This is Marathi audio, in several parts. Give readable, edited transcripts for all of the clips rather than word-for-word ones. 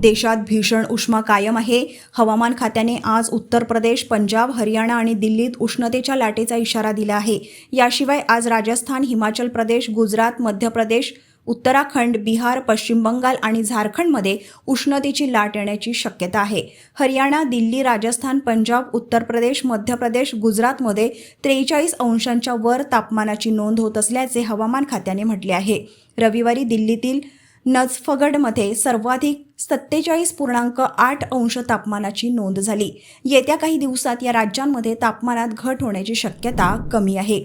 देशात भीषण उष्मा कायम आहे. हवामान खात्याने आज उत्तर प्रदेश, पंजाब, हरियाणा आणि दिल्लीत उष्णतेच्या लाटेचा इशारा दिला आहे. याशिवाय आज राजस्थान, हिमाचल प्रदेश, गुजरात, मध्य प्रदेश, उत्तराखंड, बिहार, पश्चिम बंगाल आणि झारखंडमध्ये उष्णतेची लाट येण्याची शक्यता आहे. हरियाणा, दिल्ली, राजस्थान, पंजाब, उत्तर प्रदेश, मध्य प्रदेश, गुजरातमध्ये 43 अंशांच्या वर तापमानाची नोंद होत असल्याचे हवामान खात्याने म्हटले आहे. रविवारी दिल्लीतील नजफगडमध्ये सर्वाधिक 47.8 अंश तापमानाची नोंद झाली. येत्या काही दिवसात या राज्यांमध्ये तापमानात घट होण्याची शक्यता कमी आहे.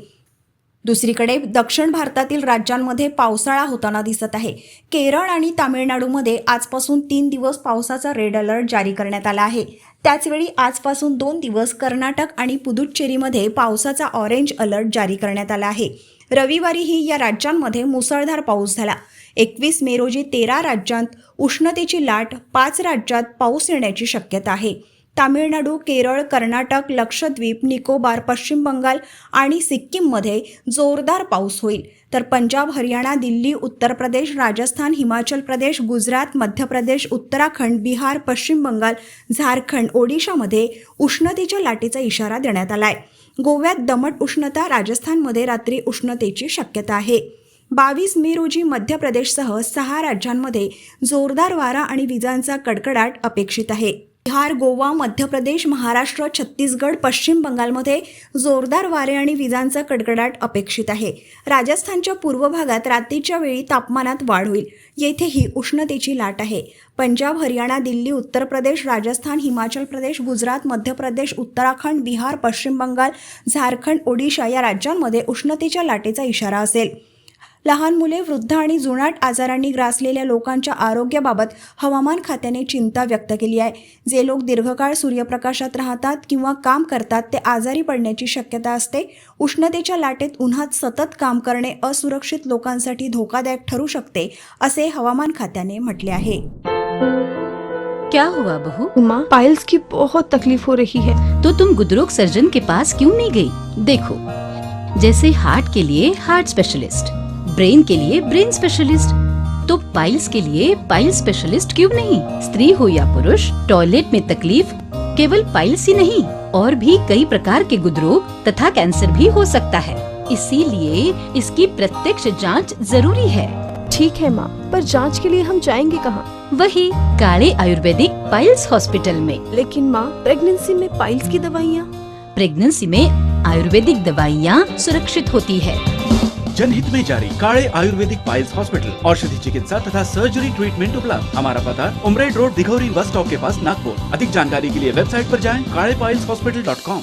दुसरीकडे दक्षिण भारतातील राज्यांमध्ये पावसाळा होताना दिसत आहे. केरळ आणि तामिळनाडूमध्ये आजपासून 3 दिवस पावसाचा रेड अलर्ट जारी करण्यात आला आहे. त्याचवेळी आजपासून 2 दिवस कर्नाटक आणि पुदुच्चेरीमध्ये पावसाचा ऑरेंज अलर्ट जारी करण्यात आला आहे. रविवारीही या राज्यांमध्ये मुसळधार पाऊस झाला. 21 मे रोजी 13 राज्यांत उष्णतेची लाट, 5 राज्यात पाऊस येण्याची शक्यता आहे. तामिळनाडू, केरळ, कर्नाटक, लक्षद्वीप, निकोबार, पश्चिम बंगाल आणि सिक्कीममध्ये जोरदार पाऊस होईल. तर पंजाब, हरियाणा, दिल्ली, उत्तर प्रदेश, राजस्थान, हिमाचल प्रदेश, गुजरात, मध्य प्रदेश, उत्तराखंड, बिहार, पश्चिम बंगाल, झारखंड, ओडिशामध्ये उष्णतेच्या लाटेचा इशारा देण्यात आला आहे. गोव्यात दमट उष्णता, राजस्थानमध्ये रात्री उष्णतेची शक्यता आहे. 22 मे रोजी मध्य प्रदेशसह 6 राज्यांमध्ये जोरदार वारा आणि विजांचा कडकडाट अपेक्षित आहे. बिहार, गोवा, मध्य प्रदेश, महाराष्ट्र, छत्तीसगड, पश्चिम बंगालमध्ये जोरदार वारे आणि विजांचा कडकडाट अपेक्षित आहे. राजस्थानच्या पूर्व भागात रात्रीच्या वेळी तापमानात वाढ होईल. येथेही उष्णतेची लाट आहे. पंजाब, हरियाणा, दिल्ली, उत्तर प्रदेश, राजस्थान, हिमाचल प्रदेश, गुजरात, मध्य प्रदेश, उत्तराखंड, बिहार, पश्चिम बंगाल, झारखंड, ओडिशा या राज्यांमध्ये उष्णतेच्या लाटेचा इशारा असेल. लहान मुले, वृद्ध आणि जुनाट आजारांनी ग्रासलेल्या लोकांच्या आरोग्याबाबत हवामान खात्याने चिंता व्यक्त केली आहे. जे लोक दीर्घकाळ सूर्यप्रकाशात राहतात किंवा काम करतात ते आजारी पडण्याची शक्यता असते. उष्णतेच्या लाटेत उन्हात सतत काम करणे असुरक्षित लोकांसाठी धोकादायक ठरू शकते, असे हवामान खात्याने म्हटले आहे. क्या हुआ बहू? माँ, पाइल्स की बहुत तकलीफ हो रही है. तो तुम गुदरोग सर्जन के पास क्यों नहीं गई? देखो, जैसे हार्ट के लिए हार्ट स्पेशलिस्ट, ब्रेन के लिए ब्रेन स्पेशलिस्ट, तो पाइल्स के लिए पाइल स्पेशलिस्ट क्यों नहीं? स्त्री हो या पुरुष, टॉयलेट में तकलीफ केवल पाइल्स ही नहीं, और भी कई प्रकार के गुदरोग तथा कैंसर भी हो सकता है. इसीलिए इसकी प्रत्यक्ष जांच जरूरी है. ठीक है माँ, पर जांच के लिए हम जाएंगे कहाँ? वही काले आयुर्वेदिक पाइल्स हॉस्पिटल में. लेकिन माँ, प्रेगनेंसी में पाइल्स की दवाइयाँ? प्रेगनेंसी में आयुर्वेदिक दवाइयाँ सुरक्षित होती है. जनहित में जारी. काळे आयुर्वेदिक पाइल्स हॉस्पिटल, औषधि चिकित्सा तथा सर्जरी ट्रीटमेंट उपलब्ध. हमारा पता उमरेड रोड, दिघौरी बस स्टॉप के पास, नागपुर. अधिक जानकारी के लिए वेबसाइट पर जाएं kalepileshospital.com.